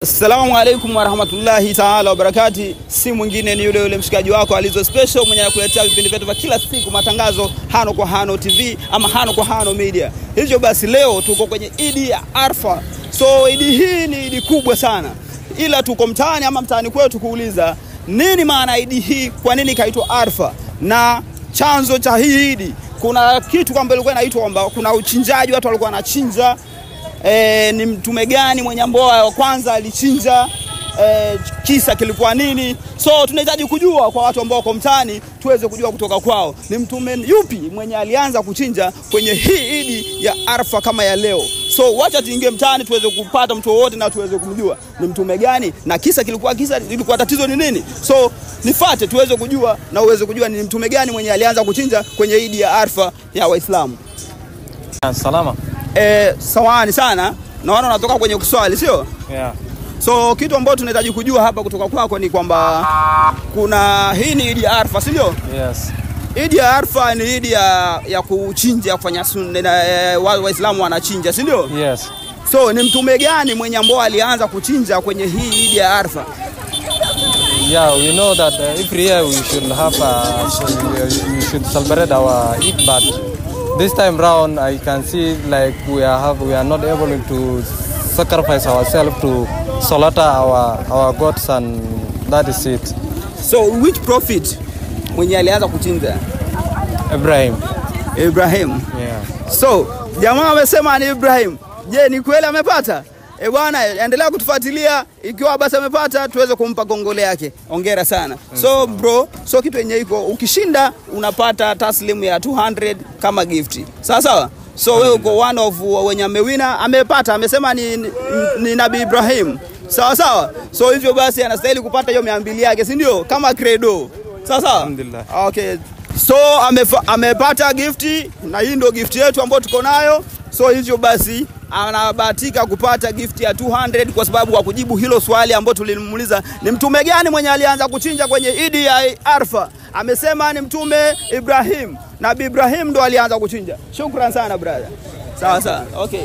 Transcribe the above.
Assalamu alaikum warahmatullahi ta'ala wabarakatuh. Si mwingine ni yule mshikaji wako Alizo Special mwenye anakuletea vipindi vyetu vya kila siku, matangazo Hano kwa Hano TV ama Hano kwa Hano Media. Hivyo basi leo tuko kwenye Idi ya Arfa. So Idi hii ni Idi kubwa sana. Ila tuko mtaani ama mtaani kwetu kuuliza nini maana Idi hii, kwa nini kaitwa Arfa na chanzo cha hii Idi. Kuna kitu kwamba ilikuwa inaitwa kwamba kuna uchinjaji, watu walikuwa wanachinja. Ni mtume gani mwenye mboa wa kwanza alichinja, kisa kilikuwa nini. So tunahitaji kujua kwa watu ambao wako mtaani, tuweze kujua kutoka kwao ni mtume yupi mwenye alianza kuchinja kwenye hii Idi ya Arfa kama ya leo. So wacha tuingie mtaani tuweze kupata mtu wote na tuweze kumjua ni mtume gani na kisa ilikuwa tatizo ni nini. So nifuate tuweze kujua na uweze kujua ni mtume gani mwenye alianza kuchinja kwenye Idi ya Arfa ya Waislamu. Salama. Sawani sana. Naona unatoka kwenye kuswali, sio? Yeah. So kitu ambacho tunahitaji kujua hapa kutoka kwako ni kwamba kuna hii ni Idi ya Arfa, sio? Yes. Idi ya Arfa ni Idi ya kuchinja, kufanya sunna, Waislamu wanachinja, sio? Yes. So ni mtume gani mwenye ambao alianza kuchinja kwenye hii Idi ya Arfa? Yeah, we know that every year we should have we should celebrate our Eid, but this time round I can see like we are not able to sacrifice ourselves to slaughter our gods, and that is it. So which prophet mwenye alianza kuchinja? Ibrahim. Yeah. So jamaa amesema ni Ibrahim. Je, ni kweli amepata? Bwana endelea kutufuatilia, ikiwa basi amepata tuweze kumpa gongole yake. Hongera sana. So bro, so kitu yenye iko ukishinda unapata taslimu ya 200 kama gift. Sawa sawa? So wewe uko one of wenye amewina, amepata, amesema ni Nabii Ibrahim. Sawa sawa? So hivyo basi anastahili kupata hiyo 200 yake, si ndio? Kama credo. Sawa sawa? Alhamdulillah. Okay. So amepata gift na hii ndio gift yetu ambayo tuko nayo. So hivyo basi anabahatika kupata gift ya 200 kwa sababu wa kujibu hilo swali ambalo tulimuuliza ni mtume gani mwenye alianza kuchinja kwenye Idi ya Arfa. Amesema ni mtume Ibrahim. Nabii Ibrahim ndo alianza kuchinja. Shukrani sana brother. Sawa sawa. Okay.